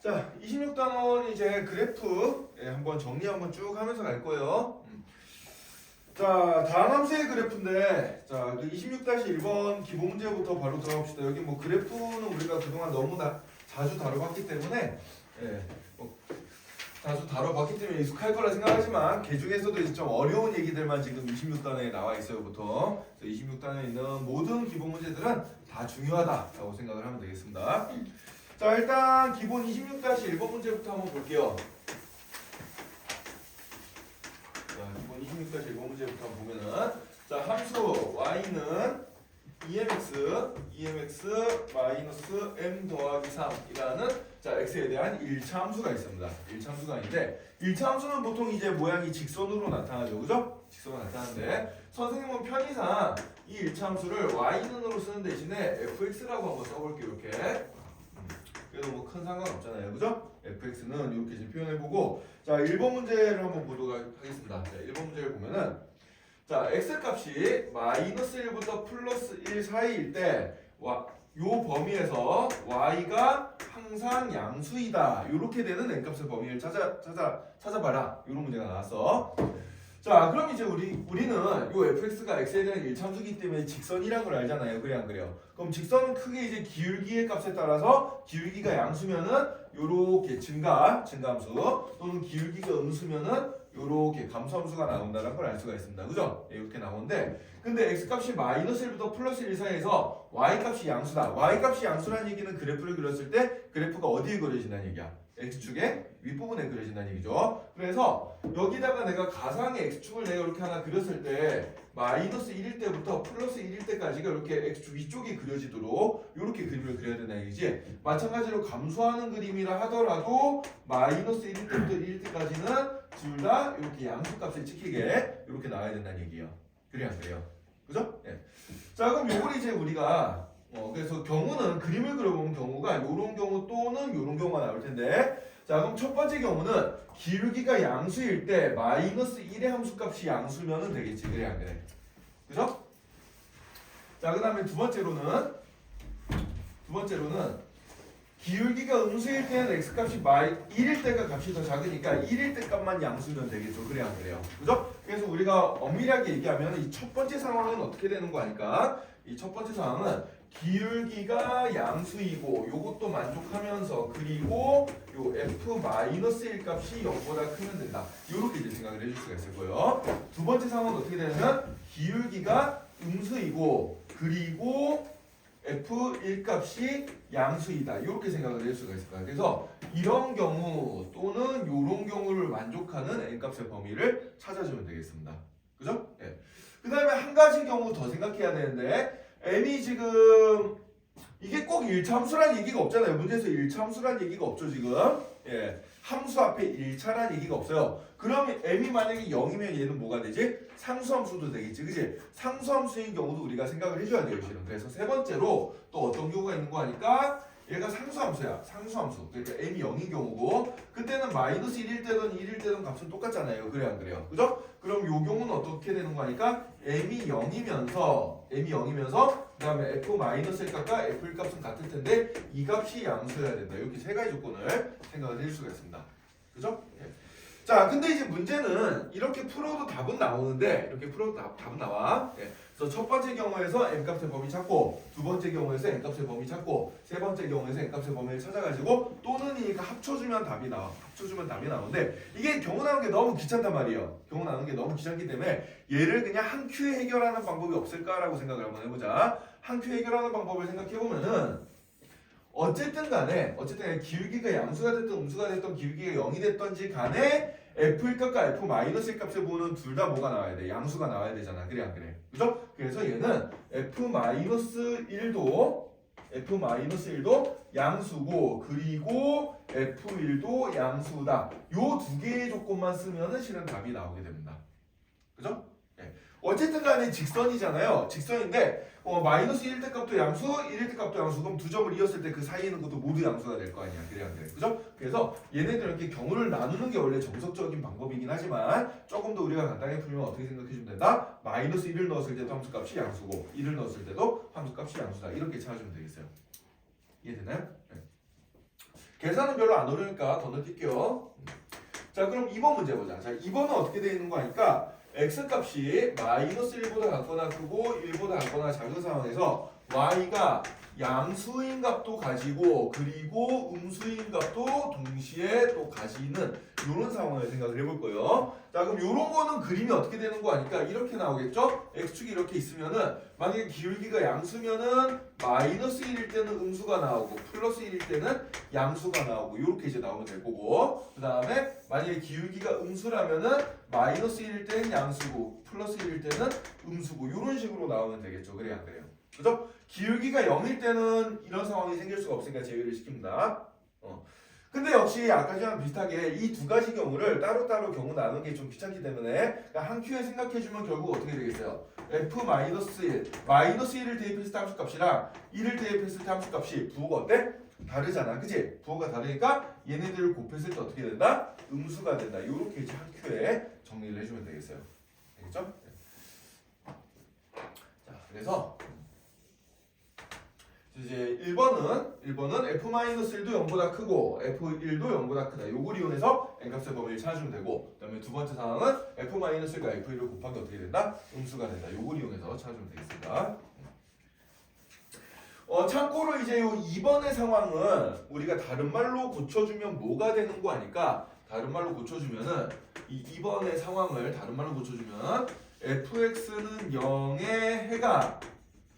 자, 26단원 이제 그래프 한번 정리 한번 쭉 하면서 갈 거예요. 자, 다항함수의 그래프인데, 자, 26-1번 기본 문제부터 바로 들어갑시다. 여기 뭐 그래프는 우리가 그동안 너무나 자주 다뤄봤기 때문에, 자주 다뤄봤기 때문에 익숙할 거라 생각하지만, 그 중에서도 이제 좀 어려운 얘기들만 지금 26단에 나와 있어요, 보통. 26단에 있는 모든 기본 문제들은 다 중요하다라고 생각을 하면 되겠습니다. 자, 일단 기본 26-1번 문제부터 한번 볼게요. 자, 기본 26-1번 문제부터 한번 보면은, 자, 함수 y는 EMX 마이너스 m 더하기 3이라는 자, x에 대한 1차 함수가 있습니다. 1차 함수가 있는데 1차 함수는 보통 이제 모양이 직선으로 나타나죠. 그죠? 직선으로 나타나는데 선생님은 편의상 이 1차 함수를 y는으로 쓰는 대신에 fx라고 한번 써볼게요. 이렇게. 그래도 뭐 큰 상관없잖아요. 그죠? fx는 이렇게 지금 표현해보고 자, 1번 문제를 한번 보도록 하겠습니다. 자, 1번 문제를 보면은 자, x값이 마이너스 1부터 플러스 1 사이일 때 요 범위에서 y가 항상 양수이다. 이렇게 되는 n값의 범위를 찾아봐라. 이런 문제가 나왔어. 자, 그럼 이제 우리는 요 fx가 x에 대한 1참수기 때문에 직선이란 걸 알잖아요. 그래 안 그래요? 그럼 직선은 크게 이제 기울기의 값에 따라서 기울기가 양수면은 요렇게 증가함수 또는 기울기가 음수면은 요렇게 감소함수가 나온다는 걸 알 수가 있습니다. 그죠? 이렇게 나오는데 근데 x값이 마이너스 1부터 플러스 1 사이에서 y값이 양수다. y값이 양수라는 얘기는 그래프를 그렸을 때 그래프가 어디에 그려진다는 얘기야? x축의 윗부분에 그려진다는 얘기죠. 그래서 여기다가 내가 가상의 x축을 내가 이렇게 하나 그렸을 때 마이너스 1일 때부터 플러스 1일 때까지가 이렇게 x축 위쪽이 그려지도록 이렇게 그림을 그려야 된다는 얘기지. 마찬가지로 감소하는 그림이라 하더라도 마이너스 1일 때부터 1일 때까지는 둘 다 이렇게 양수값을 찍히게 이렇게 나와야 된다는 얘기예요. 그래야 안 그래요? 그죠? 예. 자, 그럼 요걸 이제 우리가 그래서 경우는 그림을 그려보면 경우가 요런 경우 또는 요런 경우가 나올 텐데 자, 그럼 첫 번째 경우는 기울기가 양수일 때 마이너스 1의 함수값이 양수면은 되겠지. 그래 안 그래? 그죠? 자, 그 다음에 두 번째로는 기울기가 음수일 때는 x값이 1일 때가 값이 더 작으니까 1일 때 값만 양수면 되겠죠. 그래 안 그래요? 그죠? 그래서 우리가 엄밀하게 얘기하면 이 첫 번째 상황은 어떻게 되는 거 아니까 이 첫 번째 상황은 기울기가 양수이고 요것도 만족하면서 그리고 요 f-1 값이 0보다 크면 된다. 요렇게 이제 생각을 해줄 수가 있을 거예요. 두 번째 상황은 어떻게 되냐면 기울기가 음수이고 그리고 f1 값이 양수이다. 이렇게 생각을 할 수가 있을 거야. 그래서 이런 경우 또는 이런 경우를 만족하는 n 값의 범위를 찾아주면 되겠습니다. 그죠? 예. 그 다음에 한 가지 경우 더 생각해야 되는데 m이 지금 이게 꼭 1차 함수란 얘기가 없잖아요. 문제에서 1차 함수란 얘기가 없죠 지금. 예. 함수 앞에 1차란 얘기가 없어요. 그러면 m이 만약에 0이면 얘는 뭐가 되지? 상수함수도 되겠지. 그치? 상수함수인 경우도 우리가 생각을 해줘야 돼요. 실은. 그래서 세 번째로 또 어떤 경우가 있는 거 하니까 얘가 상수함수야. 상수함수. 그러니까 m이 0인 경우고 그때는 마이너스 1일 때든 1일 때든 값은 똑같잖아요. 그래 안 그래요? 그죠? 그럼 요 경우는 어떻게 되는 거 하니까 m이 0이면서 그 다음에 f-1 값과 f1 값은 같을 텐데 이 값이 양수여야 된다. 이렇게 세 가지 조건을 생각을 할 수가 있습니다. 그죠? 예. 자, 근데 이제 문제는 이렇게 풀어도 답은 나오는데 이렇게 풀어도 답은 나와. 예. 그래서 첫 번째 경우에서 n값의 범위 찾고 두 번째 경우에서 n값의 범위 찾고 세 번째 경우에서 n값의 범위를 찾아가지고 또는이니까 합쳐주면 답이 나오는데 이게 경우 나오는 게 너무 귀찮단 말이에요. 경우 나오는 게 너무 귀찮기 때문에 얘를 그냥 한 큐에 해결하는 방법이 없을까라고 생각을 한번 해보자. 한 큐에 해결하는 방법을 생각해보면은 어쨌든 간에 기울기가 양수가 됐든 음수가 됐든 기울기가 0이 됐든지 간에 f일 값과 f-일 값을 보는 둘 다 뭐가 나와야 돼? 양수가 나와야 되잖아. 그래 안 그래? 그죠? 그래서 얘는 f-1도 양수고 그리고 f1도 양수다. 요 두 개의 조건만 쓰면은 실은 답이 나오게 됩니다. 그죠? 네. 어쨌든 간에 직선이잖아요. 직선인데 마이너스 1일 때 값도 양수, 1일 때 값도 양수. 그럼 두 점을 이었을 때 그 사이에 있는 것도 모두 양수가 될 거 아니야. 그래 안 그래? 그죠? 그래서 얘네들 이렇게 경우를 나누는 게 원래 정석적인 방법이긴 하지만 조금 더 우리가 간단하게 풀면 어떻게 생각해 주면 된다? 마이너스 1을 넣었을 때도 함수값이 양수고 1을 넣었을 때도 함수값이 양수다. 이렇게 찾아주면 되겠어요. 이해되나요? 네. 계산은 별로 안 어려우니까 건너뛸게요. 자, 그럼 2번 문제 보자. 자, 2번은 어떻게 되어 있는 거 하니까 x값이 마이너스 1보다 같거나 크고 1보다 같거나 작은 상황에서 y가 양수인 값도 가지고 그리고 음수인 값도 동시에 또 가지는 이런 상황을 생각을 해볼 거예요. 자, 그럼 이런 거는 그림이 어떻게 되는 거 아니까 이렇게 나오겠죠? x축이 이렇게 있으면은 만약에 기울기가 양수면은 마이너스 1일 때는 음수가 나오고 플러스 1일 때는 양수가 나오고 이렇게 이제 나오면 될 거고, 그 다음에 만약에 기울기가 음수라면은 마이너스 1일 때는 양수고 플러스 1일 때는 음수고 이런 식으로 나오면 되겠죠. 그래야 안 그래요? 그죠? 기울기가 0일 때는 이런 상황이 생길 수가 없으니까 제외를 시킵니다. 근데 역시 아까랑 비슷하게 이 두 가지 경우를 따로따로 경우 나누는 게 좀 귀찮기 때문에 그러니까 한 큐에 생각해주면 결국 어떻게 되겠어요? f-1, 마이너스 1을 대입했을 때 함수값이랑 1을 대입했을 때 함수값이 부호가 어때? 다르잖아, 그치? 부호가 다르니까 얘네들을 곱했을 때 어떻게 된다? 음수가 된다. 이렇게 이제 한 큐에 정리를 해주면 되겠어요. 알겠죠? 자, 그래서 이제 1번은 f-1도 0보다 크고 f1도 0보다 크다. 요걸 이용해서 n값의 범위를 찾아주면 되고, 그 다음에 두 번째 상황은 f-가 f1을 곱하기 어떻게 된다? 음수가 된다. 요걸 이용해서 찾아주면 되겠습니다. 참고로 이제 요 2번의 상황은 우리가 다른 말로 고쳐주면 뭐가 되는 거 아니까, 다른 말로 고쳐주면은 이 2번의 상황을 다른 말로 고쳐주면 fx는 0의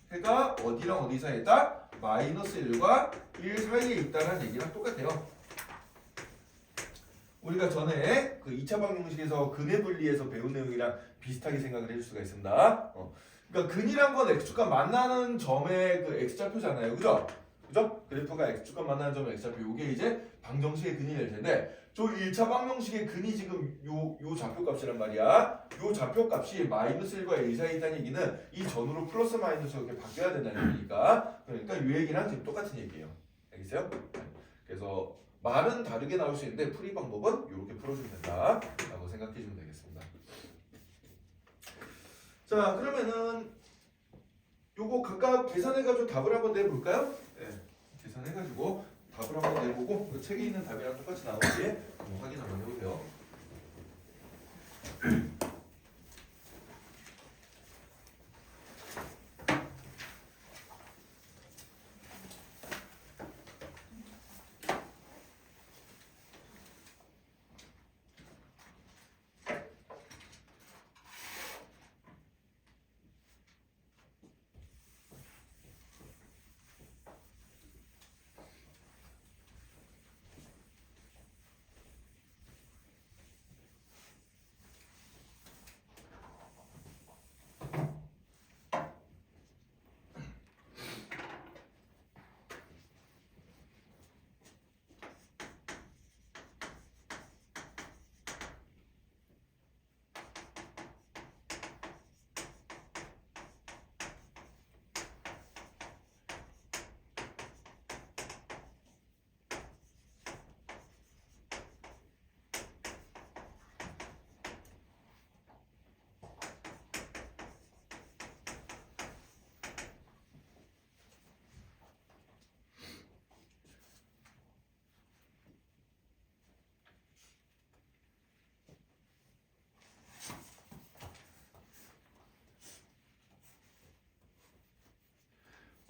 해가 어디랑 어디 사이에 있다? 마이너스 1과 1 사이에 있다는 얘기랑 똑같아요. 우리가 전에 그 2차 방정식에서 근의 분리에서 배운 내용이랑 비슷하게 생각을 해줄 수가 있습니다. 그러니까 근이란 건 x축과 만나는 점의 그 x좌표잖아요. 그죠? 그죠? 그래프가 x축과 만나는 점의 x좌표. 요게 이제 방정식의 근이 될 텐데, 저 1차 방정식의 근이 지금 요 좌표값이란 말이야. 요 좌표값이 마이너스 1과 1 사이에 있다는 얘기는 이 전후로 플러스 마이너스 이렇게 바뀌어야 된다는 얘기니까, 그러니까 요 얘기랑 지금 똑같은 얘기예요. 알겠어요? 그래서 말은 다르게 나올 수 있는데 풀이 방법은 이렇게 풀어주면 된다 라고 생각해 주면 되겠습니다. 자, 그러면은 요거 각각 계산해가지고 답을 한번 내볼까요? 네, 계산해가지고 답을 한번 내보고 그 책에 있는 답이랑 똑같이 나오는지 확인 한번 해보세요.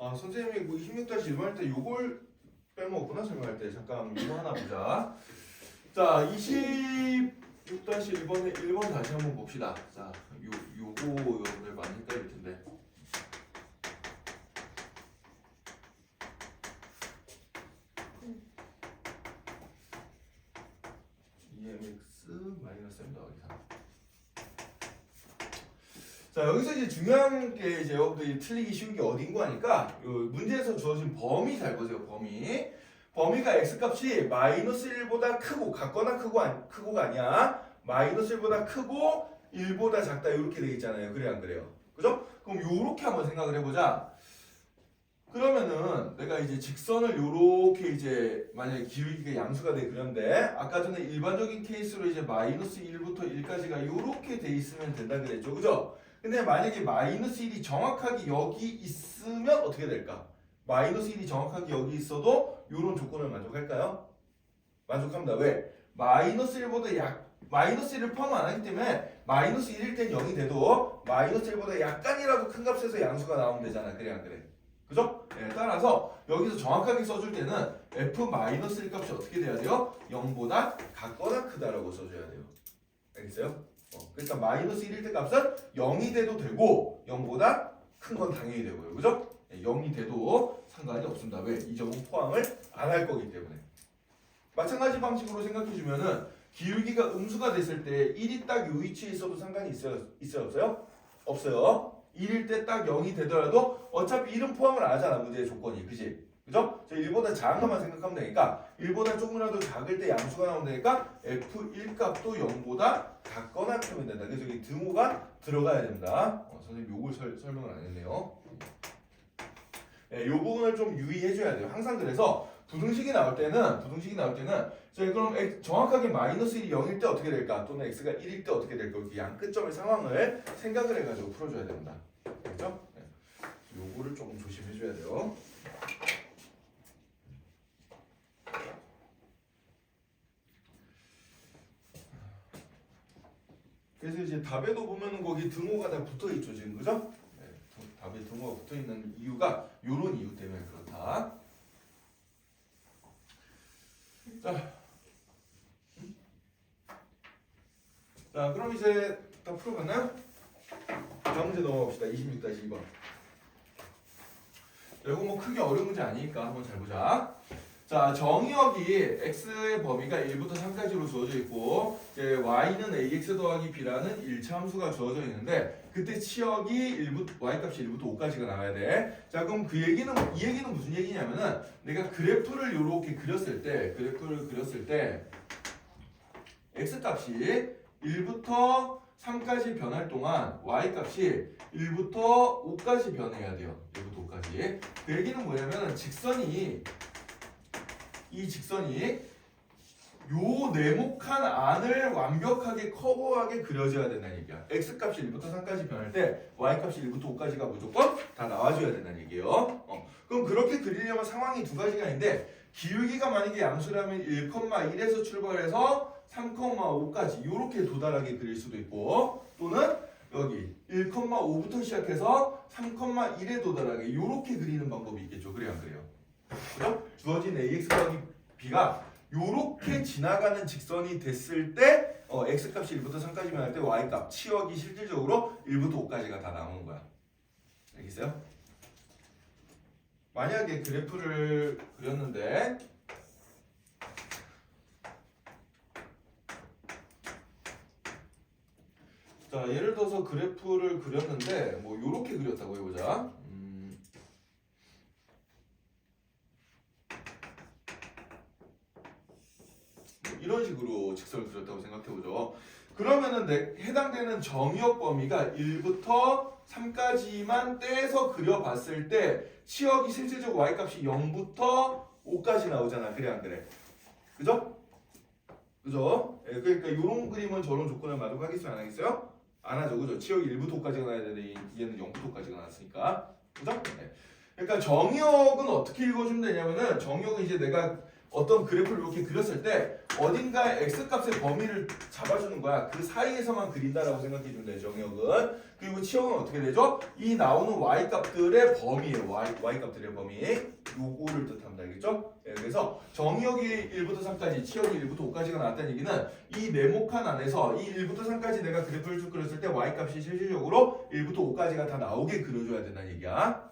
아, 선생님이 뭐 26-1번 할 때 요걸 빼먹었구나. 설명할 때. 잠깐 이거 하나 보자. 자, 26-1번에 1번 다시 한번 봅시다. 자, 요거 여러분들 많이 헷갈릴 텐데. EMX 마이너스 M 더하기 3. 자, 여기서 이제 중요한 게 이제 여러분들이 틀리기 쉬운 게 어딘 거 하니까 요 문제에서 주어진 범위 잘 보세요. 범위가 x값이 마이너스 1보다 크고 같거나 크고가 아니야. 마이너스 1보다 크고 1보다 작다 이렇게 돼 있잖아요. 그래 안 그래요? 그죠? 그럼 요렇게 한번 생각을 해보자. 그러면은 내가 이제 직선을 요렇게 이제 만약에 기울기가 양수가 돼 그런데 아까 전에 일반적인 케이스로 이제 마이너스 1부터 1까지가 요렇게 돼 있으면 된다 그랬죠. 그죠? 근데 만약에 마이너스 1이 정확하게 여기 있으면 어떻게 될까? 마이너스 1이 정확하게 여기 있어도 요런 조건을 만족할까요? 만족합니다. 왜? 마이너스 1보다 마이너스 1을 포함 안 하기 때문에 마이너스 1일 땐 0이 돼도 마이너스 1보다 약간이라도 큰 값에서 양수가 나오면 되잖아. 그래 안 그래? 그죠? 네, 따라서 여기서 정확하게 써줄 때는 f-1 값이 어떻게 돼야 돼요? 0보다 같거나 크다라고 써줘야 돼요. 알겠어요? 그러니까 마이너스 1일 때 값은 0이 돼도 되고 0보다 큰 건 당연히 되고요. 그죠? 0이 돼도 상관이 없습니다. 왜? 이 점은 포함을 안 할 거기 때문에. 마찬가지 방식으로 생각해주면은 기울기가 음수가 됐을 때 1이 딱 이 위치에 있어도 상관이 있어요? 없어요? 없어요. 1일 때 딱 0이 되더라도 어차피 1은 포함을 안 하잖아. 문제의 조건이. 그지? 그죠? 1보다 작은 것만 생각하면 되니까 1보다 조금이라도 작을 때 양수가 나오면 되니까 f1 값도 0보다 같거나 크면 된다. 그래서 여기 등호가 들어가야 된다. 선생님 요걸 설명을 안 했네요. 네, 요 부분을 좀 유의해 줘야 돼요. 항상 그래서 부등식이 나올 때는 저희 그럼 정확하게 마이너스 1이 0일 때 어떻게 될까? 또는 x가 1일 때 어떻게 될까? 이렇게 양 끝점의 상황을 생각을 해가지고 풀어줘야 됩니다. 그렇죠? 네. 요거를 조금 조심해 줘야 돼요. 그래서 이제 답에도 보면은 거기 등호가 다 붙어 있죠, 지금. 그죠? 네, 답에 등호가 붙어 있는 이유가 요런 이유 때문에 그렇다. 자, 그럼 이제 다 풀어봤나요? 다음 문제 넘어갑시다. 26-2번. 이거 뭐 크게 어려운 문제 아니니까 한번 잘 보자. 자, 정의역이 x의 범위가 1부터 3까지로 주어져 있고 이제 y는 ax 더하기 b라는 1차 함수가 주어져 있는데 그때 치역이 y값이 1부터 5까지가 나와야 돼. 자, 그럼 이 얘기는 무슨 얘기냐면은 내가 그래프를 이렇게 그렸을 때 x값이 1부터 3까지 변할 동안 y값이 1부터 5까지 변해야 돼요. 1부터 5까지. 그 얘기는 뭐냐면 이 직선이 요 네모칸 안을 완벽하게 커버하게 그려져야 된다는 얘기야. x값이 1부터 3까지 변할 때 y값이 1부터 5까지가 무조건 다 나와줘야 된다는 얘기예요. 그럼 그렇게 그리려면 상황이 두 가지가 있는데 기울기가 만약에 양수라면 1,1에서 출발해서 3,5까지 이렇게 도달하게 그릴 수도 있고 또는 여기 1,5부터 시작해서 3,1에 도달하게 이렇게 그리는 방법이 있겠죠. 그래요, 안 그래요? 그죠? 주어진 ax 더하기 b가 요렇게 지나가는 직선이 됐을 때 x값이 1부터 3까지만 할 때 y값 치역이 실질적으로 1부터 5까지가 다 나오는 거야. 알겠어요? 만약에 그래프를 그렸는데 자, 예를 들어서 그래프를 그렸는데 뭐 요렇게 그렸다고 해보자. 이런 식으로 직선을 그렸다고 생각해보죠. 그러면은 해당되는 정의역 범위가 1부터 3까지만 떼서 그려봤을 때 치역이 실질적으로 y값이 0부터 5까지 나오잖아. 그래 안 그래? 그죠? 그죠? 예, 그러니까 이런 그림은 저런 조건을 만족하겠어요? 안 하겠어요? 안 하죠. 그죠? 치역이 1부터 5까지가 나야 되는데 얘는 0부터 5까지가 나왔으니까. 그죠? 예. 그러니까 정의역은 어떻게 읽어주면 되냐면은 정의역은 이제 내가 어떤 그래프를 이렇게 그렸을 때 어딘가에 x값의 범위를 잡아주는 거야. 그 사이에서만 그린다라고 생각해주면 돼요. 정의역은. 그리고 치역은 어떻게 되죠? 이 나오는 y값들의 범위예요. y값들의 범위. 요거를 뜻합니다. 알겠죠? 네, 그래서 정의역이 1부터 3까지, 치역이 1부터 5까지가 나왔다는 얘기는 이 네모칸 안에서 이 1부터 3까지 내가 그래프를 쭉 그렸을 때 y값이 실질적으로 1부터 5까지가 다 나오게 그려줘야 된다는 얘기야.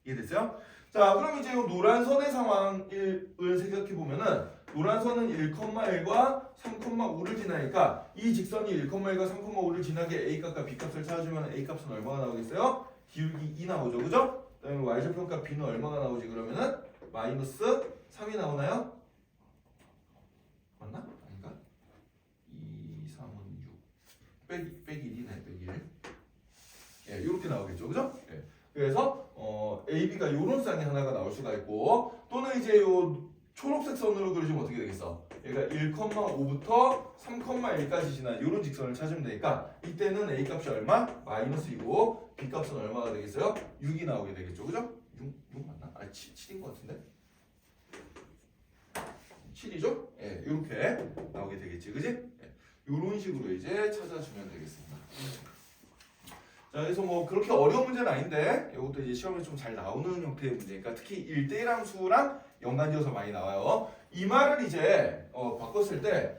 이해됐어요? 자, 그럼 이제 이 노란 선의 상황을 생각해 보면은 노란 선은 1,1과 3,5를 지나니까 이 직선이 1,1과 3,5를 지나게 a값과 b값을 찾아주면 a값은 얼마가 나오겠어요? 기울기 2 나오죠, 그죠? 그다음에 y좌표값 b는 얼마가 나오지 그러면은 마이너스 3이 나오나요? 맞나? 아닌가? 2, 3은 6 빼기 1이네, 빼기 1. 예, 이렇게 나오겠죠, 그죠? 예. 그래서 AB가 요런 쌍이 하나가 나올 수가 있고 또는 이제 요 초록색 선으로 그려주면 어떻게 되겠어? 얘가 1,5부터 3,1까지 지난 요런 직선을 찾으면 되니까 이때는 A값이 얼마? 마이너스이고 B값은 얼마가 되겠어요? 6이 나오게 되겠죠. 그죠? 6 맞나? 7인 것 같은데? 7이죠? 예, 이렇게 나오게 되겠지, 그지? 예, 이런 식으로 이제 찾아주면 되겠습니다. 자, 그래서 뭐 그렇게 어려운 문제는 아닌데 이것도 이제 시험에 좀 잘 나오는 형태의 문제니까 특히 1대1 함수랑 연관지어서 많이 나와요. 이 말을 이제 바꿨을 때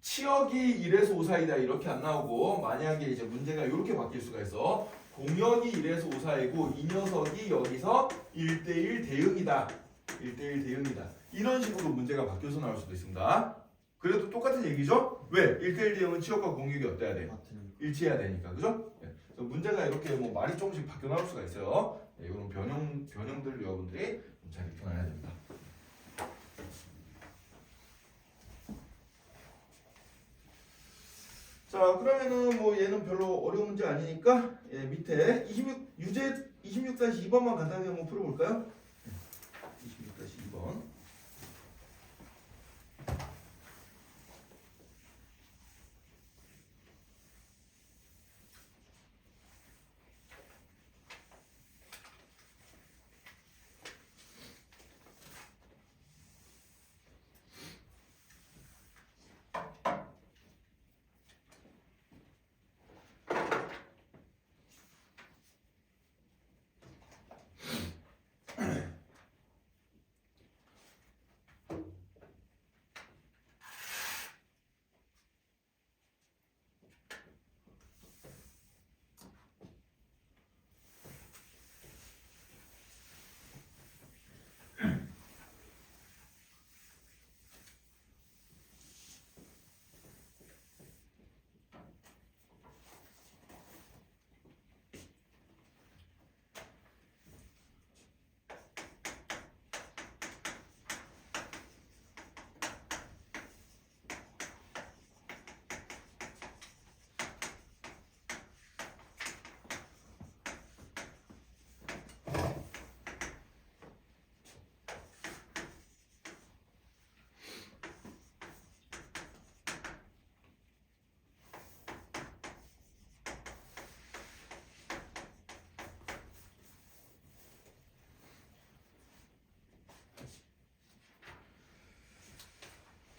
치역이 1에서 5 사이다 이렇게 안 나오고 만약에 이제 문제가 이렇게 바뀔 수가 있어. 공역이 1에서 5 사이고 이 녀석이 여기서 1대1 대응이다. 1대1 대응이다. 이런 식으로 문제가 바뀌어서 나올 수도 있습니다. 그래도 똑같은 얘기죠? 왜? 1대1 대응은 치역과 공역이 어때야 돼? 일치해야 되니까. 그죠? 네. 그래서 문제가 이렇게 뭐 말이 조금씩 바뀌어 나올 수가 있어요. 네, 이런 변형들 여러분들이 잘 익혀놔야 됩니다. 자, 그러면은 뭐 얘는 별로 어려운 문제 아니니까 예, 밑에 26-2번만 간단하게 한번 풀어볼까요? 26-2번.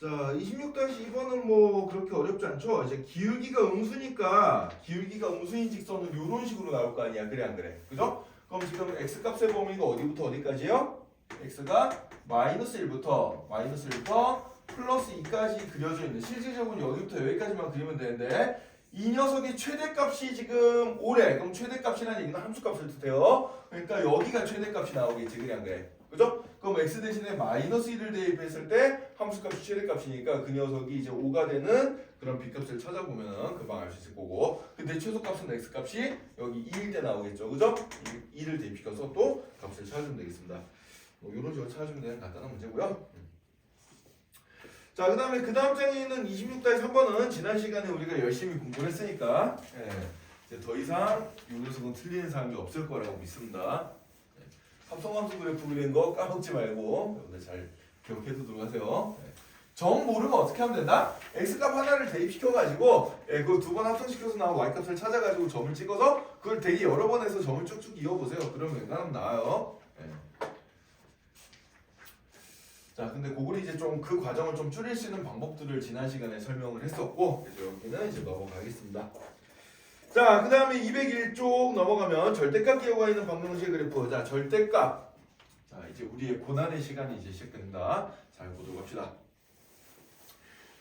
자, 26-2번은 뭐 그렇게 어렵지 않죠? 이제 기울기가 음수니까 기울기가 음수인 직선은 이런 식으로 나올 거 아니야. 그래 안 그래? 그죠? 그럼 지금 x값의 범위가 어디부터 어디까지요? x가 -1부터 플러스 2까지 그려져 있는 실질적으로는 여기부터 여기까지만 그리면 되는데 이 녀석의 최대값이 지금 5래. 그럼 최대값이라는 얘기는 함수값을 뜻해요. 그러니까 여기가 최대값이 나오겠지. 그래 안 그래? 그죠? 그럼 x 대신에 -1을 대입했을 때 함수값이 최대값이니까 그 녀석이 이제 5가 되는 그런 b값을 찾아보면 금방 알 수 있을 거고, 근데 최소값은 x값이 여기 2일 때 나오겠죠. 그죠? 2를 대입시켜서 또 값을 찾아주면 되겠습니다. 뭐 이런 식으로 찾아주면 되는 간단한 문제고요. 자, 그 다음 장에 있는 26-3번은 지난 시간에 우리가 열심히 공부를 했으니까 이제 더 이상 이 녀석은 틀리는 사람이 없을 거라고 믿습니다. 합성함수 그래프 그리는 거 까먹지 말고 여러분들 잘 기억해 두도록 하세요. 정 모르면 어떻게 하면 된다? x값 하나를 대입시켜가지고 그걸 두 번 합성시켜서 나온 y값을 찾아가지고 점을 찍어서 그걸 되게 여러 번 해서 점을 쭉쭉 이어보세요. 그러면 웬만하면 나와요. 자, 근데 그걸 이제 좀 그 과정을 좀 줄일 수 있는 방법들을 지난 시간에 설명을 했었고, 그래서 여기는 이제 넘어가겠습니다. 자, 그 다음에 201쪽 넘어가면 절대값 기호가 있는 방정식 그래프. 자, 절대값. 자, 이제 우리의 고난의 시간이 이제 시작됩니다. 잘 보도록 합시다.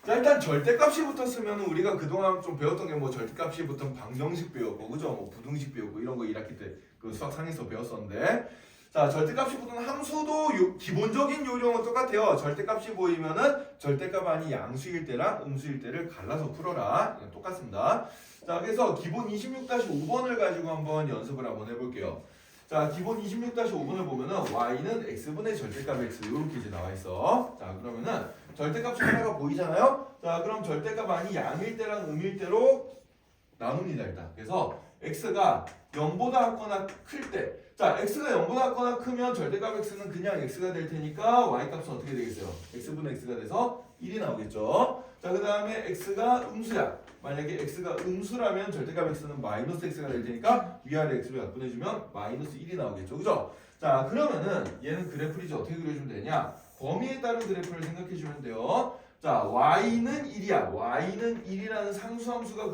자, 일단 절대값이 붙었으면 우리가 그동안 좀 배웠던 게 뭐 절대값이 붙은 방정식 배웠고, 그죠? 뭐 부등식 배웠고 이런 거 1학기 때 그 수학 상에서 배웠었는데, 자, 절대값이 붙은 함수도 기본적인 요령은 똑같아요. 절대값이 보이면은 절대값 아닌 양수일 때랑 음수일 때를 갈라서 풀어라. 똑같습니다. 자, 그래서 기본 26-5번을 가지고 한번 연습을 한번 해볼게요. 자, 기본 26-5번을 보면은 y는 x분의 절대값 x 이렇게 이제 나와 있어. 자, 그러면은 절대값 하나가 보이잖아요. 자, 그럼 절대값 아닌 양일 때랑 음일 때로 나눕니다 일단. 그래서 x가 0보다 작거나 클 때, 자, x가 0보다 작거나 크면 절대값 x는 그냥 x가 될 테니까 y값은 어떻게 되겠어요? x분의 x가 돼서 1이 나오겠죠. 자, 그 다음에 x가 음수야. 만약에 x가 음수라면 절대값 x는 -x가 될 테니까 위아래 x를 약분해주면 -1이 나오겠죠. 그죠? 자, 그러면은 얘는 그래프를 이제 어떻게 그려주면 되냐? 범위에 따른 그래프를 생각해 주면 돼요. 자, y는 1이야. y는 1이라는 상수함수의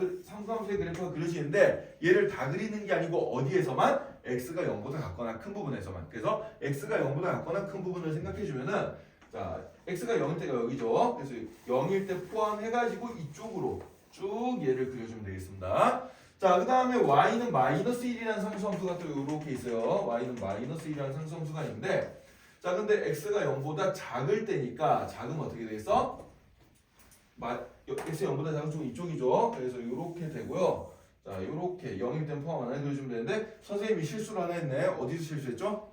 그래프가 그려지는데 얘를 다 그리는 게 아니고 어디에서만? x가 0보다 같거나 큰 부분에서만. 그래서 x가 0보다 같거나 큰 부분을 생각해 주면은 자, x가 0일 때가 여기죠. 그래서 0일 때 포함해가지고 이쪽으로 쭉 얘를 그려주면 되겠습니다. 자, 그 다음에 y는 마이너스 1이라는 상수함수가 또 이렇게 있어요. y는 마이너스 1이라는 상수함수가 있는데 자, 근데 x가 0보다 작을 때니까 작으면 어떻게 되겠어? x 0보다 작은 쪽은 이쪽이죠. 그래서 이렇게 되고요. 자, 이렇게 0일 땐 포함 안 해주면 되는데 선생님이 실수를 하나 했네. 어디서 실수했죠?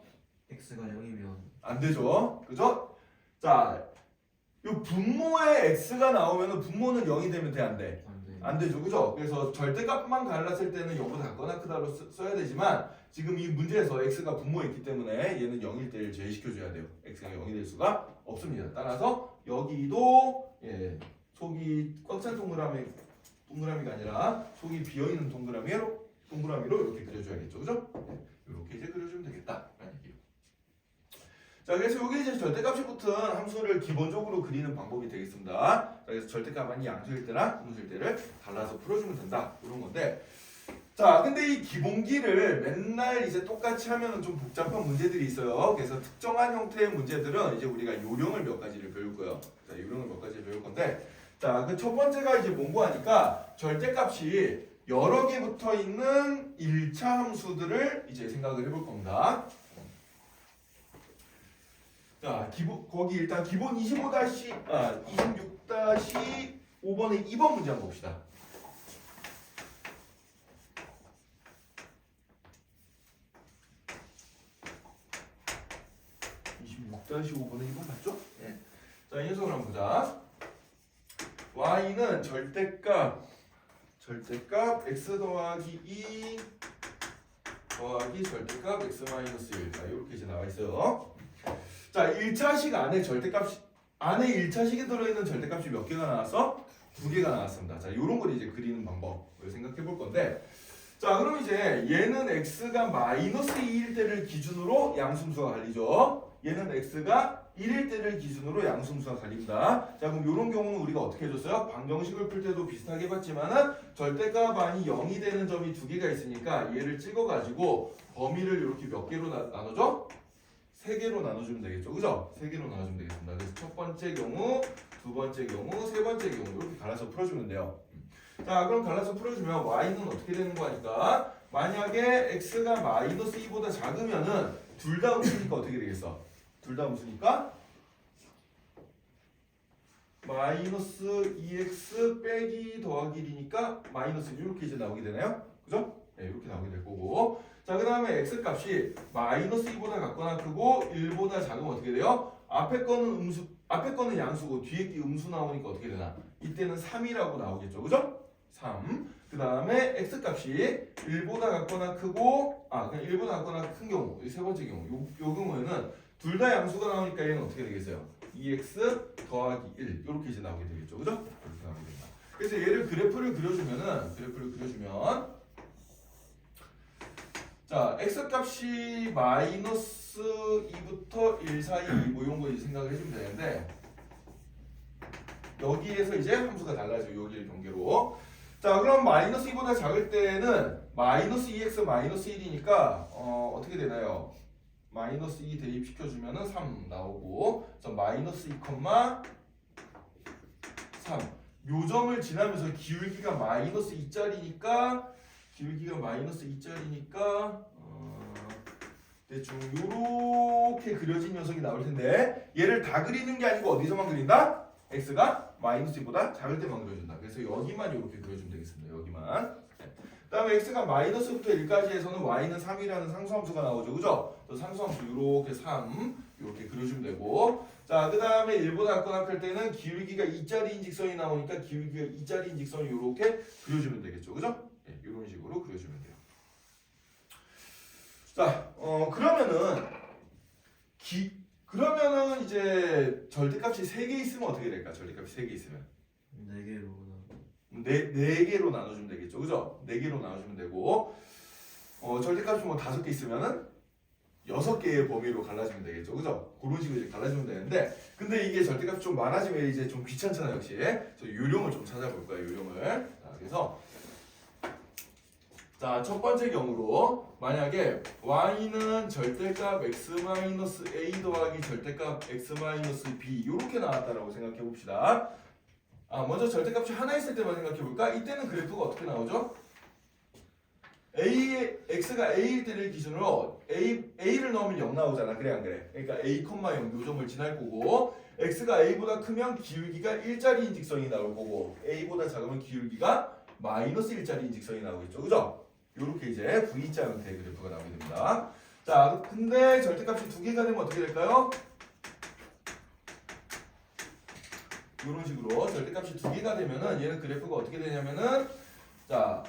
x가 0이면 안 되죠. 그죠? 자, 이 분모에 x가 나오면은 분모는 0이 되면 돼, 안 돼? 안 돼. 안 되죠. 그죠? 그래서 절대값만 갈랐을 때는 0보다 작거나 크다로 써야 되지만 지금 이 문제에서 x가 분모에 있기 때문에 얘는 0일 때를 제외시켜줘야 돼요. x가 0이 될 수가 없습니다. 따라서 여기도 속이 꽉 찬 동그라미가 아니라 속이 비어있는 동그라미로 이렇게 그려줘야겠죠. 그죠? 이렇게 이제 그려주면 되겠다. 라는 얘기예요. 자, 그래서 이게 이제 절대값이 붙은 함수를 기본적으로 그리는 방법이 되겠습니다. 자, 그래서 절대값만이 양수일 때나 음수일 때를 달라서 풀어주면 된다. 이런 건데. 자, 근데 이 기본기를 맨날 이제 똑같이 하면은 좀 복잡한 문제들이 있어요. 그래서 특정한 형태의 문제들은 이제 우리가 요령을 몇 가지를 배울 거예요. 자, 요령을 몇 가지를 배울 건데. 자, 그 첫 번째가 이제 뭔고 하니까 절대값이 여러 개 붙어 있는 1차 함수들을 이제 생각을 해볼 겁니다. 자, 거기 일단 기본 26-5번의 2번 문제 한번 봅시다. 26-5번의 2번 맞죠? 네. 자, 이 녀석을 한번 보자. y는 절대값 x 더하기 2 더하기 절대값 x 마이너스 1. 자, 이렇게 이제 나와 있어요. 자, 1차식 안에 안에 1차식에 들어있는 절대값이 몇 개가 나왔어? 2개가 나왔습니다. 자, 요런 걸 이제 그리는 방법을 생각해 볼 건데 자, 그럼 이제 얘는 x가 마이너스 2일 때를 기준으로 양수함수가 갈리죠. 얘는 x가 1일 때를 기준으로 양수함수가 갈립니다. 자, 그럼 이런 경우는 우리가 어떻게 해줬어요? 방정식을 풀 때도 비슷하게 해봤지만은 절대값이 0이 되는 점이 2개가 있으니까 얘를 찍어가지고 범위를 이렇게 몇 개로 나눠줘? 3개로 나눠주면 되겠죠. 그죠? 3개로 나눠주면 되겠습니다. 그래서 첫 번째 경우, 두 번째 경우, 세 번째 경우 이렇게 갈라서 풀어주면 돼요. 자, 그럼 갈라서 풀어주면 y는 어떻게 되는 거니까 만약에 x가 마이너스 2보다 작으면은 둘 다 음수니까 어떻게 되겠어? 둘 다 음수니까 마이너스 2x 빼기 더하기 1이니까 마이너스 이렇게 이제 나오게 되나요? 그죠? 네, 이렇게 나오게 될 거고 자, 그 다음에 x 값이 마이너스 2보다 같거나 크고 1보다 작으면 어떻게 돼요? 앞에 거는 양수고 뒤에 게 음수 나오니까 어떻게 되나? 이때는 3이라고 나오겠죠. 그죠? 3. 그 다음에 x 값이 1보다 같거나 크고 그냥 1보다 같거나 큰 경우 세 번째 경우 요 경우에는 둘 다 양수가 나오니까 얘는 어떻게 되겠어요? 2x 더하기 1 이렇게 이제 나오게 되겠죠. 그죠? 이렇게 나오게 된다. 그래서 얘를 그래프를 그려주면 자, x 값이 마이너스 2부터 1 사이 뭐 이런 거 이제 생각을 해주면 되는데 여기에서 이제 함수가 달라져요. 여기를 경계로. 자, 그럼 마이너스 2보다 작을 때는 마이너스 2x 마이너스 1이니까 어떻게 되나요? 마이너스 2 대입시켜주면은 3 나오고 저 마이너스 2, 3 요점을 지나면서 기울기가 마이너스 2짜리니까 대충 요렇게 그려진 녀석이 나올 텐데 얘를 다 그리는 게 아니고 어디서만 그린다? x가 마이너스 2보다 작을 때만 그려준다. 그래서 여기만 이렇게 그려주면 되겠습니다. 여기만. 그 다음에 x가 마이너스부터 1까지 해서는 y는 3이라는 상수함수가 나오죠. 그죠? 상수함수 이렇게 3 이렇게 그려주면 되고 자, 그 다음에 1보다 같거나 클 때는 기울기가 2짜리인 직선이 나오니까 기울기가 2짜리인 직선을 이렇게 그려주면 되겠죠. 그죠? 네, 이런 식으로 그려주면 돼요. 자, 그러면은 이제 절대값이 3개 있으면 어떻게 될까? 절대값이 3개 있으면 4개로 나눠주면 되겠죠. 그죠? 4개로 나눠주면 되고 절대값이 뭐 5개 있으면은 6개의 범위로 갈라지면 되겠죠. 그죠? 그런 식으로 이제 갈라지면 되는데, 근데 이게 절대값이 좀 많아지면 이제 좀 귀찮잖아요, 역시. 그래서 요령을 좀 찾아볼 거예요, 요령을. 자, 그래서 자, 첫 번째 경우로 만약에 y는 절대값 x-a 더하기 절대값 x-b 이렇게 나왔다라고 생각해 봅시다. 먼저 절대값이 하나 있을 때만 생각해 볼까? 이때는 그래프가 어떻게 나오죠? x가 a일 때를 기준으로 a를 넣으면 0 나오잖아. 그래 안 그래? 그러니까 a, 0 요점을 지날 거고, x가 a보다 크면 기울기가 일자리인 직선이 나올 거고, a보다 작으면 기울기가 마이너스 일자리인 직선이 나오겠죠. 그죠? 요렇게 이제 V자 형태의 그래프가 나오게 됩니다. 자, 근데 절대값이 두 개가 되면 어떻게 될까요? 이런 식으로 절대값이 두 개가 되면은 얘는 그래프가 어떻게 되냐면은, 자,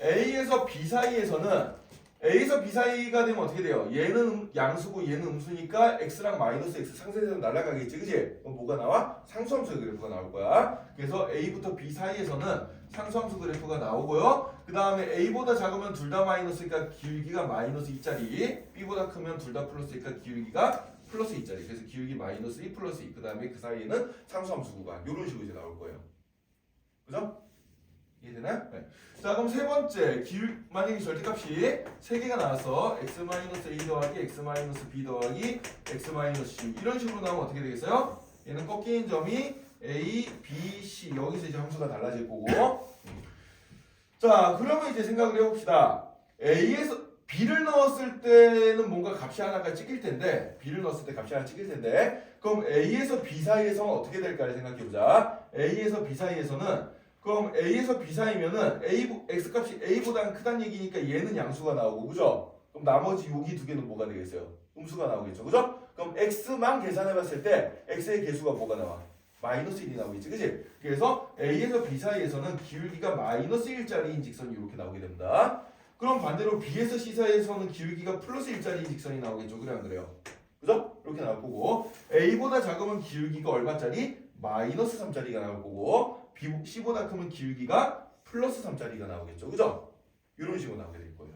A에서 B 사이에서는 A에서 B 사이가 되면 어떻게 돼요? 얘는 양수고 얘는 음수니까 x랑 마이너스 x 상쇄되면 날아가겠지, 그지? 그럼 뭐가 나와? 상수함수 그래프가 나올 거야. 그래서 A부터 B 사이에서는 상수함수 그래프가 나오고요. 그 다음에 A보다 작으면 둘 다 마이너스니까 기울기가 마이너스 2짜리, B보다 크면 둘 다 플러스니까 기울기가 플러스 2짜리. 그래서 기울기 마이너스 2 플러스 2. 그 다음에 그 사이에는 상수함수 구간. 이런 식으로 이제 나올 거예요. 그죠? 이해되나요? 네. 자, 그럼 세 번째 만약에 절대값이 세 개가 나와서 x-a 더하기 x-b 더하기 x-c 이런 식으로 나오면 어떻게 되겠어요? 얘는 꺾이는 점이 a, b, c 여기서 이제 함수가 달라질 거고. 자, 그러면 이제 생각을 해봅시다. a에서 b를 넣었을 때는 뭔가 값이 하나가 찍힐 텐데, b를 넣었을 때 값이 하나 찍힐 텐데, 그럼 a에서 b 사이에서는 어떻게 될까를 생각해보자. a에서 b 사이에서는 그럼 A에서 B 사이면은 X값이 A보다는 크다는 얘기니까 얘는 양수가 나오고, 그죠? 그럼 나머지 여기 두 개는 뭐가 되겠어요? 음수가 나오겠죠, 그죠? 그럼 X만 계산해봤을 때 X의 개수가 뭐가 나와? 마이너스 1이 나오겠지, 그지? 그래서 A에서 B 사이에서는 기울기가 마이너스 1짜리인 직선이 이렇게 나오게 됩니다. 그럼 반대로 B에서 C 사이에서는 기울기가 플러스 1짜리인 직선이 나오겠죠, 그래 안 그래요? 그죠? 이렇게 나올 거고, A보다 작으면 기울기가 얼마짜리? 마이너스 3짜리가 나올 거고, C보다 크면 기울기가 플러스 3짜리가 나오겠죠. 그죠? 이런 식으로 나오게 될 거예요.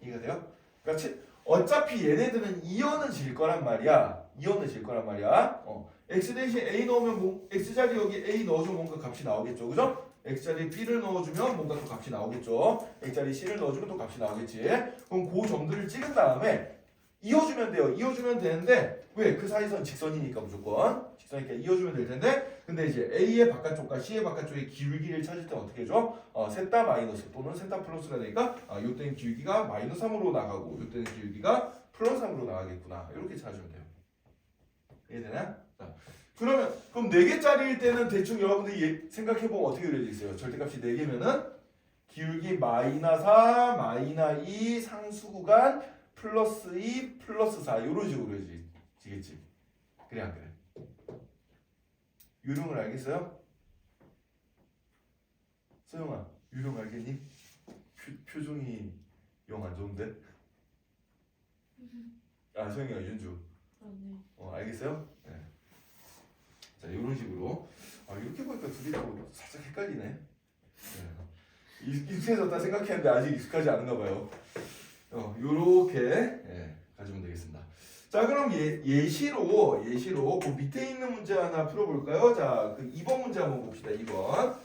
이해가 돼요? 그러니까 어차피 얘네들은 이어는 질 거란 말이야. 이어는 질 거란 말이야. x 대신 a 넣으면 x자리 여기 a 넣어주면 뭔가 값이 나오겠죠. 그죠? x자리 b를 넣어주면 뭔가 또 값이 나오겠죠. x자리 c를 넣어주면 또 값이 나오겠지. 그럼 그 점들을 찍은 다음에 이어주면 돼요. 이어주면 되는데 왜? 그 사이선 직선이니까 무조건 직선이니까 이어주면 될 텐데, 근데 이제 A의 바깥쪽과 C의 바깥쪽의 기울기를 찾을 때 어떻게 해줘? 셋 다 마이너스 또는 셋 다 플러스가 되니까 이때는 기울기가 마이너스 3으로 나가고 이때는 기울기가 플러스 3으로 나가겠구나. 이렇게 찾으면 돼요. 이해되나요? 자, 그럼 4개짜리일 때는 대충 여러분들이 생각해보면 어떻게 그려져 있어요? 절대값이 4개면은 기울기 마이너 4, 마이너 2 상수 구간 플러스 2 플러스 4 이런 식으로 그려지겠지. 그래 안 그래? 유령을 알겠어요? 소영아, 유령 알겠니? 표정이 영 안 좋은데? 소영이가 윤주. 네. 알겠어요? 네. 자, 이런 식으로. 이렇게 보니까 두 개 다 살짝 헷갈리네. 네. 익숙해졌다 생각했는데 아직 익숙하지 않은가 봐요. 요렇게 가지면 되겠습니다. 자, 그럼 예시로 그 밑에 있는 문제 하나 풀어볼까요? 자, 그 2번 문제 한번 봅시다. 2번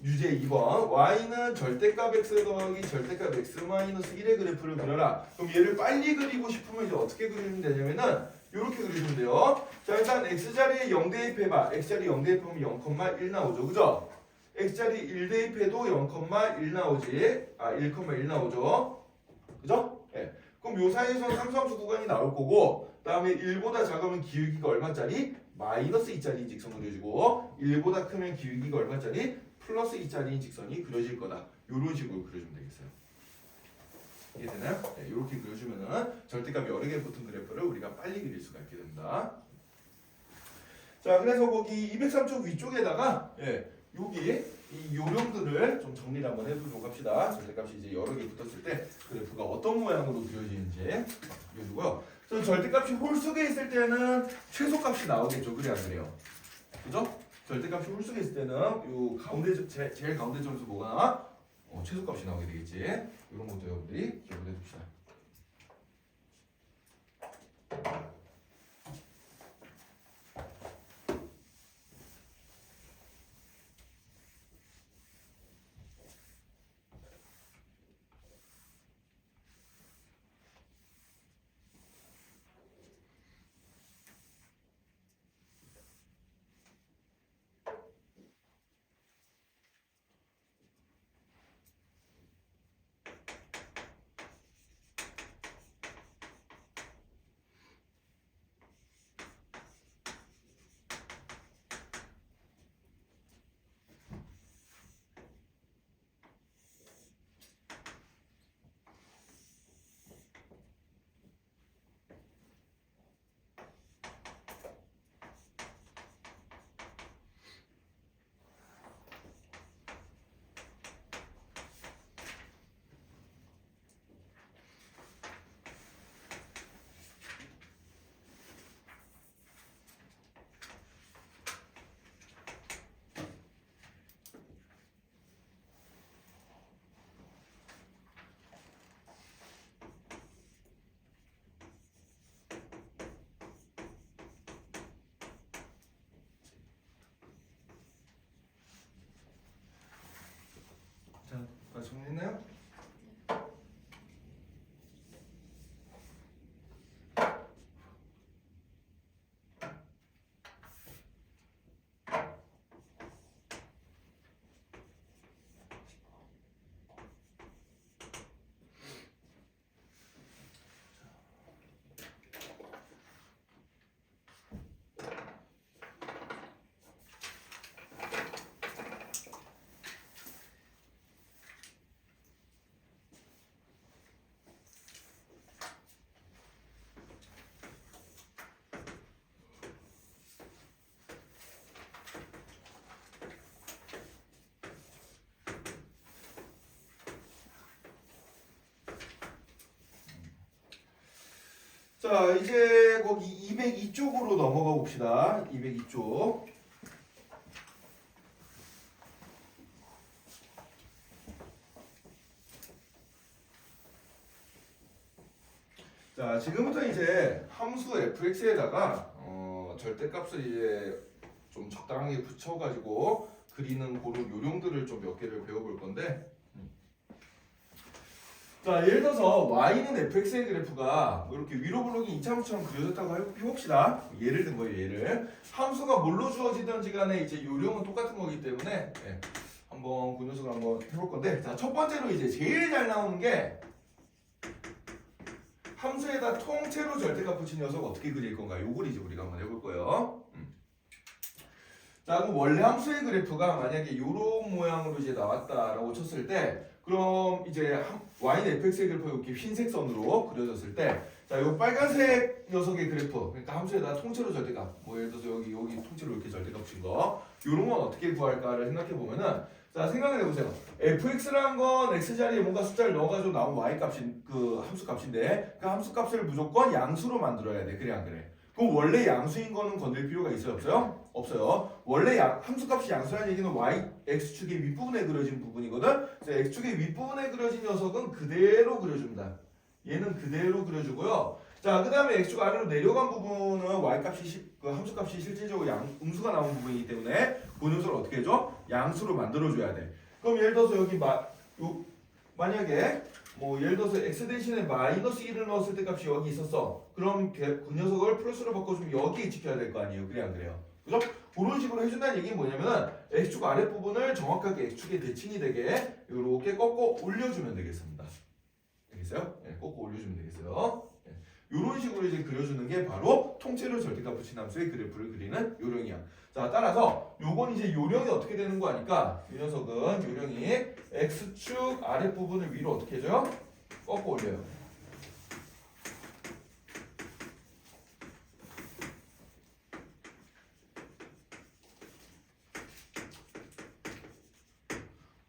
유제 2번 y는 절대값 x 더하기 절대값 x-1의 그래프를 그려라. 그럼 얘를 빨리 그리고 싶으면 이제 어떻게 그리면 되냐면은 요렇게 그리시면 돼요. 자, 일단 x자리에 0 대입해봐. x자리 0 대입하면 0,1 나오죠, 그죠? x자리 1 대입해도 0,1 나오지. 1,1 나오죠, 그죠? 네. 그럼 요 사이에서 상수함수 구간이 나올 거고, 그 다음에 1보다 작으면 기울기가 얼마짜리? 마이너스 2짜리인 직선 그려지고, 1보다 크면 기울기가 얼마짜리? 플러스 2짜리인 직선이 그려질 거다. 요런 식으로 그려주면 되겠어요. 이해되나요? 네, 이렇게 그려주면은 절대값이 여러 개 붙은 그래프를 우리가 빨리 그릴 수가 있게 됩니다. 자, 그래서 거기 203쪽 위쪽에다가 여기 이 요령들을 좀 정리를 한번 해보도록 합시다. 절대값이 이제 여러 개 붙었을 때 그래프가 어떤 모양으로 그려지는지 그려주고요. 그래서 절대값이 홀수에 있을 때는 최소값이 나오겠죠. 그래 안 그래요? 그죠? 절대값이 홀수에 있을 때는 요 가운데 제일 가운데 점수 뭐가 나와? 최소값이 나오게 되겠지. 이런 것도 여러분들이 기억을 해둡시다. 자, 다 정리했나요? 자, 이제 거기 202쪽으로 넘어가 봅시다. 202쪽. 자, 지금부터 이제 함수 fx에다가 절대값을 이제 좀 적당하게 붙여가지고 그리는 그런 요령들을 좀 몇 개를 배워볼 건데. 자, 예를 들어서 y는 fx의 그래프가 뭐 이렇게 위로 블록이 이차함수처럼 그려졌다고 해봅시다. 예를 든 거예요, 예를. 함수가 뭘로 주어지든지 간에 이제 요령은 똑같은 거기 때문에 한번 그 녀석을 한번 해볼 건데, 자, 첫 번째로 이제 제일 잘 나오는 게 함수에다 통째로 절대값 붙인 녀석 어떻게 그릴 건가? 요걸 이제 우리가 한번 해볼 거예요. 자, 그럼 원래 함수의 그래프가 만약에 요런 모양으로 이제 나왔다라고 쳤을 때, 그럼 이제 y는 fx의 그래프가 이렇게 흰색 선으로 그려졌을 때, 자, 요 빨간색 녀석의 그래프, 그러니까 함수에다 통째로 절대값, 뭐 예를 들어서 여기 통째로 이렇게 절대값 붙인 거, 요런 건 어떻게 구할까를 생각해 보면은, 자, 생각을 해보세요. fx라는 건 x 자리에 뭔가 숫자를 넣어가지고 나온 y 값인 그 함수 값인데, 그 함수 값을 무조건 양수로 만들어야 돼. 그래 안 그래? 그럼 원래 양수인 거는 건들 필요가 있어요, 없어요? 없어요. 원래 함수값이 양수라는 얘기는 x축의 윗부분에 그려진 부분이거든. 그래서 x축의 윗부분에 그려진 녀석은 그대로 그려줍니다. 얘는 그대로 그려주고요. 자, 그 다음에 x축 아래로 내려간 부분은 y값이 그 함수값이 실질적으로 음수가 나온 부분이기 때문에 그 녀석을 어떻게 해줘? 양수로 만들어줘야 돼. 그럼 예를 들어서 여기 만약에 뭐 예를 들어서 x 대신에 마이너스 1을 넣었을 때 값이 여기 있었어. 그럼 그 녀석을 플러스로 바꿔주면 여기에 지켜야 될 거 아니에요. 그래 안 그래요? 그죠? 그런 식으로 해준다는 얘기는 뭐냐면은 x축 아랫부분을 정확하게 x축의 대칭이 되게 이렇게 꺾어 올려주면 되겠습니다. 되겠어요? 네, 꺾어 올려주면 되겠어요. 네. 이런 식으로 이제 그려주는 게 바로 통째로 절대값 붙인 함수의 그래프를 그리는 요령이야. 자, 따라서 요건 이제 요령이 어떻게 되는 거 아니까 이 녀석은 요령이 x축 아랫부분을 위로 어떻게 해줘요? 꺾어 올려요.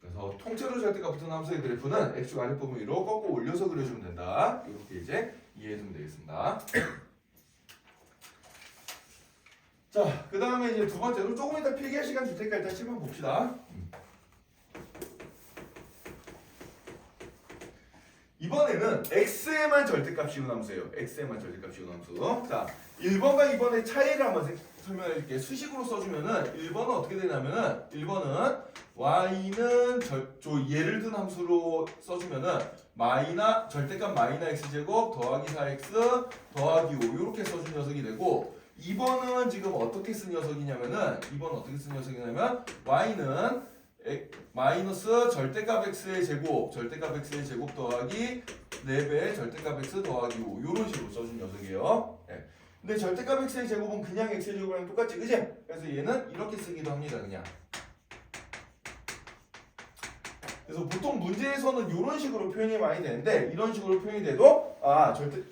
그래서 통째로 절대값 붙은 함수의 그래프는 x축 아랫부분 위로 꺾어 올려서 그려주면 된다. 이렇게 이제 이해해주면 되겠습니다. 자, 그 다음에 이제 두 번째로 조금 이따 필기할 시간 줄 테니까 일단 실만 봅시다. 이번에는 이번에는 x에만 절대값 씌운 함수예요. x에만 절대값 씌운 함수. 자, 1번과 2번의 차이를 한번 설명해 줄게. 수식으로 써주면은 1번은 어떻게 되냐면은 1번은 y는 예를 든 함수로 써주면은 절대값 마이너 x제곱 더하기 4x 더하기 5 이렇게 써준 녀석이 되고 2번은 지금 어떻게 쓴 녀석이냐면은 2번은 어떻게 쓴 녀석이냐면 y는 마이너스 절대값 x의 제곱 더하기 4배 절대값 x 더하기 5 이런 식으로 써준 녀석이에요. 네. 근데 절대값 x의 제곱은 그냥 x의 제곱이랑 똑같지, 그지? 그래서 얘는 이렇게 쓰기도 합니다, 그냥. 그래서 보통 문제에서는 이런 식으로 표현이 많이 되는데 이런 식으로 표현이 돼도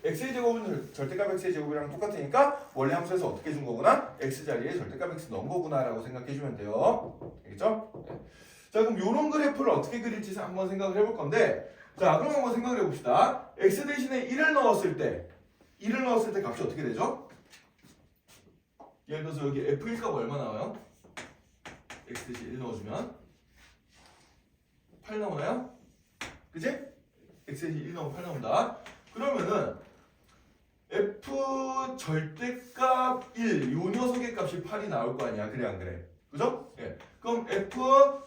x의 제곱은 절대값 x의 제곱이랑 똑같으니까 원래 함수에서 어떻게 준 거구나? x 자리에 절대값 x 넣은 거구나 라고 생각해 주면 돼요. 알겠죠? 네. 자, 그럼 이런 그래프를 어떻게 그릴지 한번 생각을 해볼 건데 자, 그럼 한번 생각을 해봅시다. x 대신에 1을 넣었을 때 값이 어떻게 되죠? 예를 들어서 여기 f1 값 얼마 나와요? x 대신 1 넣어주면 8 나오나요? 그치? x 대신 1 넣으면 8 나온다. 그러면은 f 절대값 1 요 녀석의 값이 8이 나올 거 아니야. 그래 안 그래? 그죠? 예. 그럼 f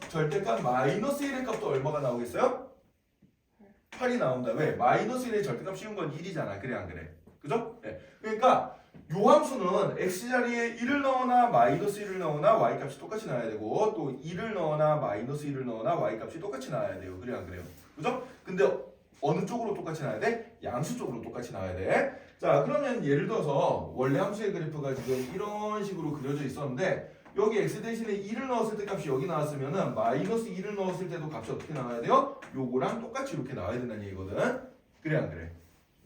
절대값 마이너스 1의 값도 얼마가 나오겠어요? 8이 나온다. 왜? 마이너스 1의 절대값 씌운 건 1이잖아. 그래 안 그래? 그죠? 예. 그러니까 요 함수는 x자리에 1을 넣거나 마이너스 1을 넣거나 y값이 똑같이 나와야 되고 또 2를 넣거나 마이너스 1을 넣거나 y값이 똑같이 나와야 돼요. 그래 안 그래요? 그죠? 근데 어느 쪽으로 똑같이 나와야 돼? 양수 쪽으로 똑같이 나와야 돼. 자, 그러면 예를 들어서 원래 함수의 그래프가 지금 이런 식으로 그려져 있었는데 여기 x 대신에 2를 넣었을 때 값이 여기 나왔으면은 마이너스 2를 넣었을 때도 값이 어떻게 나와야 돼요? 요거랑 똑같이 이렇게 나와야 된다는 얘기거든. 그래 안 그래?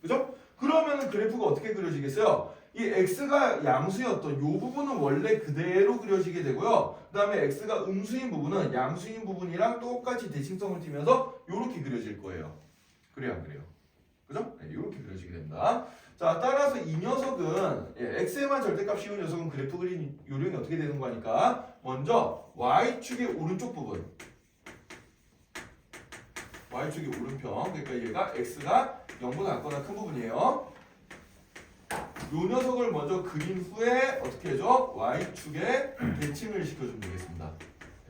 그죠? 그러면은 그래프가 어떻게 그려지겠어요? 이 x가 양수였던 요 부분은 원래 그대로 그려지게 되고요. 그 다음에 x가 음수인 부분은 양수인 부분이랑 똑같이 대칭성을 띠면서 요렇게 그려질 거예요. 그래요 안 그래요? 그죠? 네, 요렇게 그려지게 됩니다. 자, 따라서 이 녀석은 x에만 절대값 씌운 녀석은 그래프 그린 요령이 어떻게 되는 거니까 먼저 y축의 오른쪽 부분 y축의 오른평 그러니까 얘가 x가 0보다 작거나 큰 부분이에요. 요 녀석을 먼저 그린 후에 어떻게 해줘? Y축에 대칭을 시켜주면 되겠습니다.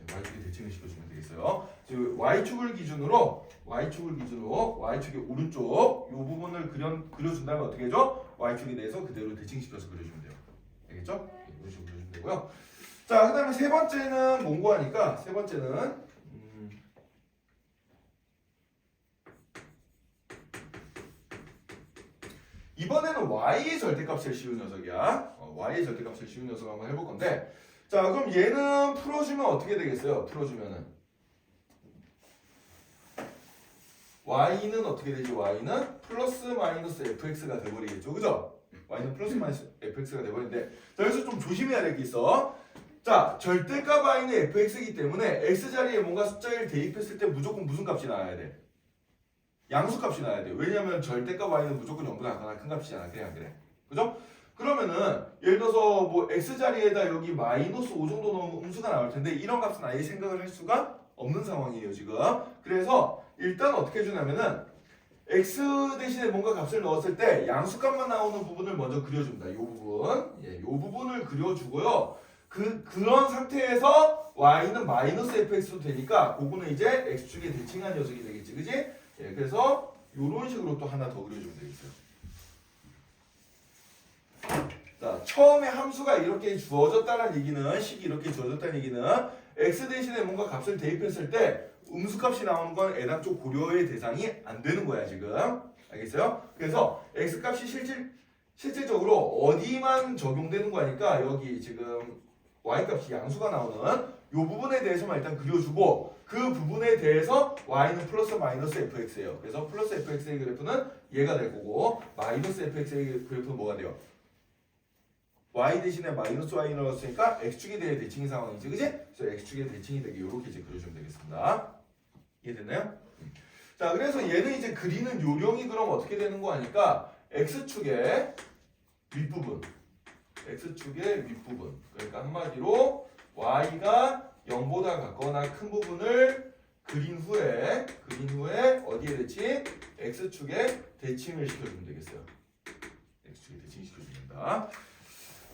네, Y축에 대칭을 시켜주면 되겠어요. 지금 Y축을 기준으로 Y축의 오른쪽 요 부분을 그려준다면 어떻게 해줘? Y축에 대해서 그대로 대칭시켜서 그려주면 돼요. 알겠죠? 네, 이런 식으로 그려주면 되고요. 자, 그 다음에 세 번째는 뭔고 하니까 세 번째는 이번에는 y의 절대값을 씌운 녀석이야. y의 절대값을 씌운 녀석 한번 해볼 건데 자, 그럼 얘는 풀어주면 어떻게 되겠어요? 풀어주면은 y는 어떻게 되지? y는 플러스 마이너스 fx가 돼버리겠죠. 그죠? y는 플러스 마이너스 fx가 돼버리는데 자, 여기서 좀 조심해야 될 게 있어. 자, 절대값 y는 fx이기 때문에 x자리에 뭔가 숫자 1 대입했을 때 무조건 무슨 값이 나와야 돼? 양수값이 나와야 돼요. 왜냐면 절대값 y는 무조건 0보다 작거나 큰 값이잖아. 그래 안 그래? 그죠? 그러면은 예를 들어서 뭐 x자리에다 여기 마이너스 5 정도 넣으면 음수가 나올 텐데 이런 값은 아예 생각을 할 수가 없는 상황이에요 지금. 그래서 일단 어떻게 해주냐면은 x 대신에 뭔가 값을 넣었을 때 양수값만 나오는 부분을 먼저 그려줍니다. 이 부분, 이 부분을 그려주고요. 그런 상태에서 y는 마이너스 fx도 되니까 그거는 이제 x축에 대칭한 녀석이 되겠지, 그지? 그래서 이런 식으로 또 하나 더 그려주면 되겠어요. 자, 처음에 함수가 이렇게 주어졌다는 얘기는 식이 이렇게 주어졌다는 얘기는 x 대신에 뭔가 값을 대입했을 때 음수값이 나오는 건 애당초 고려의 대상이 안 되는 거야 지금. 알겠어요? 그래서 x값이 실질적으로 어디만 적용되는 거니까 여기 지금 y값이 양수가 나오는 이 부분에 대해서만 일단 그려주고 그 부분에 대해서 y는 플러스 마이너스 fx예요. 그래서 플러스 fx의 그래프는 얘가 될 거고 마이너스 fx의 그래프는 뭐가 돼요? y 대신에 마이너스 y 넣었으니까 x축에 대해 대칭인 상황이지, 그지? 그래서 x축에 대칭이 되게 이렇게 이제 그려주면 되겠습니다. 이해됐나요? 자, 그래서 얘는 이제 그리는 요령이 그럼 어떻게 되는 거 하니까 x축의 윗부분 그러니까 한마디로 y가 0보다 같거나 큰 부분을 그린 후에 어디에 대칭? x축에 대칭을 시켜주면 되겠어요. x축에 대칭 시켜줍니다.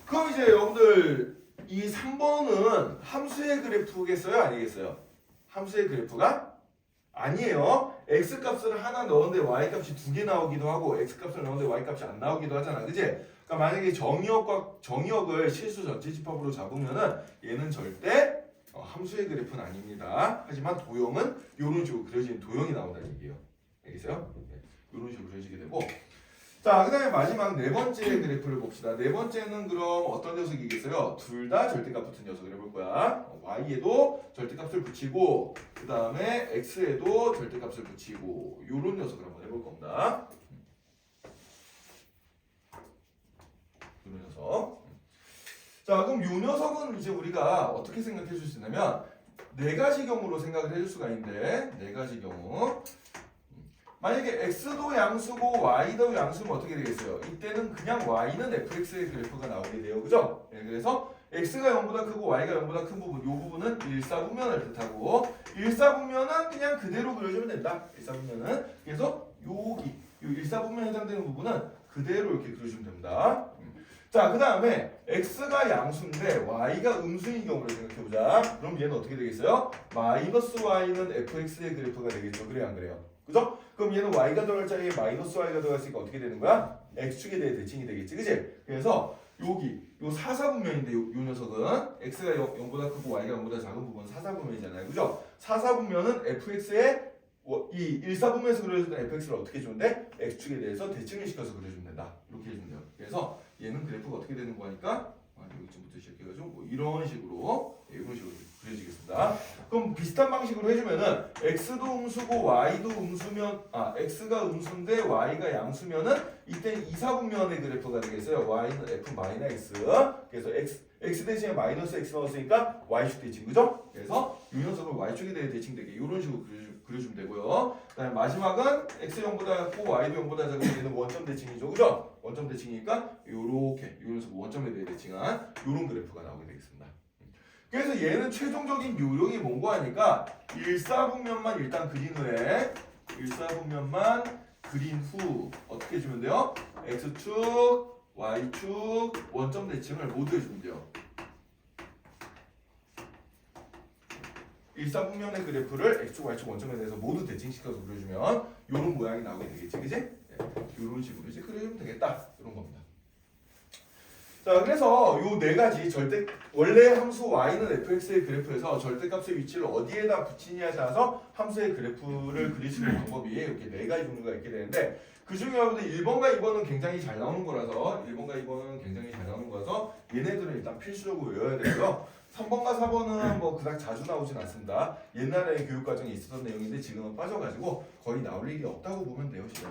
그럼 이제 여러분들 이 3번은 함수의 그래프겠어요? 아니겠어요? 함수의 그래프가 아니에요. x 값을 하나 넣었는데 y 값이 두 개 나오기도 하고 x 값을 넣었는데 y 값이 안 나오기도 하잖아. 그지? 그러니까 만약에 정의역을 실수 전체 집합으로 잡으면은 얘는 절대 함수의 그래프는 아닙니다. 하지만 도형은 이런 식으로 그려지는 도형이 나온다는 얘기예요. 알겠어요? 네, 이런 식으로 그려지게 되고. 자, 그 다음에 마지막 네 번째 그래프를 봅시다. 네 번째는 그럼 어떤 녀석이겠어요? 둘 다 절대값 붙은 녀석을 해볼 거야. y에도 절대값을 붙이고, 그 다음에 x에도 절대값을 붙이고, 요런 녀석을 한번 해볼 겁니다. 요 녀석. 자, 그럼 요 녀석은 이제 우리가 어떻게 생각해 줄 수 있냐면, 네 가지 경우로 생각을 해줄 수가 있는데, 네 가지 경우. 만약에 x도 양수고 y도 양수면 어떻게 되겠어요? 이때는 그냥 y는 fx의 그래프가 나오게 돼요. 그죠? 네, 그래서 x가 0보다 크고 y가 0보다 큰 부분, 이 부분은 일사분면을 뜻하고 일사분면은 그냥 그대로 그려주면 된다. 일사분면은. 그래서 여기 이 일사분면에 해당되는 부분은 그대로 이렇게 그려주면 됩니다. 자, 그 다음에 x가 양수인데 y가 음수인 경우를 생각해보자. 그럼 얘는 어떻게 되겠어요? 마이너스 y는 fx의 그래프가 되겠죠. 그래요, 안 그래요? 그죠? 그럼 얘는 y가 들어갈 자리에 마이너스 y가 들어갔으니까 어떻게 되는 거야? x축에 대해 대칭이 되겠지, 그지? 그래서 여기 요 사사분면인데 요 녀석은 x가 0보다 크고 y가 0보다 작은 부분은 사사분면이잖아요, 그죠? 사사분면은 fx의 이 일사분면에서 그려주는 fx를 어떻게 주는데 x축에 대해서 대칭을 시켜서 그려주면 된다. 이렇게 해주면 돼요. 그래서 얘는 그래프가 어떻게 되는 거니까 여기쯤부터 시작해가지고 뭐 이런 식으로 그려지겠습니다. 그럼 비슷한 방식으로 해주면은 x도 음수고 y도 음수면 x가 음수인데 y가 양수면은 이때는 이사분면의 그래프가 되겠어요. y는 f x. 그래서 x 대신에 마이너스 x 넣었으니까 y축 대칭, 그죠? 그래서 이 녀석을 y축에 대해 대칭되게 이런 식으로 그려주면 되고요. 그다음에 마지막은 x 0보다 크고 y도 0보다 작은 얘는 원점 대칭이죠, 그죠? 원점 대칭이니까 요렇게 이 녀석 원점에 대해 대칭한 요런 그래프가 나오게 되겠습니다. 그래서 얘는 최종적인 요령이 뭔고 하니까 일사분면만 일단 그린 후에 일사분면만 그린 후 어떻게 해주면 돼요? x축, y축, 원점 대칭을 모두 해주면 돼요. 일사분면의 그래프를 x축, y축, 원점에 대해서 모두 대칭시켜서 그려주면 이런 모양이 나오게 되겠지, 그지? 이런 식으로 이제 그려주면 되겠다, 이런 겁니다. 자, 그래서 요 네 가지 원래 함수 y는 fx의 그래프에서 절대값의 위치를 어디에다 붙이냐에 따라서 함수의 그래프를 그릴 수 있는 방법이 이렇게 네 가지 종류가 있게 되는데 그 중에 여러분들 1번과 2번은 굉장히 잘 나오는 거라서 얘네들은 일단 필수적으로 외워야 되고요. 3번과 4번은 뭐 그닥 자주 나오진 않습니다. 옛날에 교육과정에 있었던 내용인데 지금은 빠져가지고 거의 나올 일이 없다고 보면 돼요, 지금.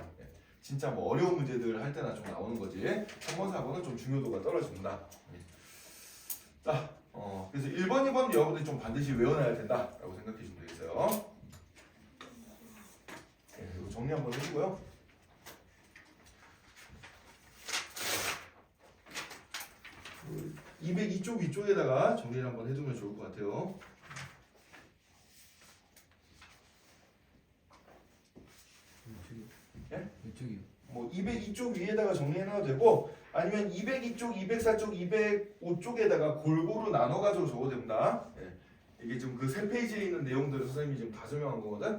진짜 뭐 어려운 문제들 할 때나 좀 나오는 거지. 3번, 4번은 좀 중요도가 떨어집니다. 자, 그래서 1번, 2번은 여러분들이 좀 반드시 외워놔야 된다라고 생각해 주면 되겠어요. 네, 이거 정리 한번 해주고요. 그 202쪽 위쪽에다가 정리를 한번 해두면 좋을 것 같아요. 이쪽이요. 뭐 202쪽 위에다가 정리해놔도 되고 아니면 202쪽, 204쪽, 205쪽에다가 골고루 나눠가지고 적어도 됩니다. 이게 지금 그 세 페이지에 있는 내용들을 선생님이 지금 다 설명한 거거든.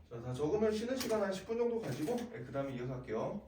자, 다 적으면 쉬는 시간 한 10분 정도 가지고 그 다음에 이어서 할게요.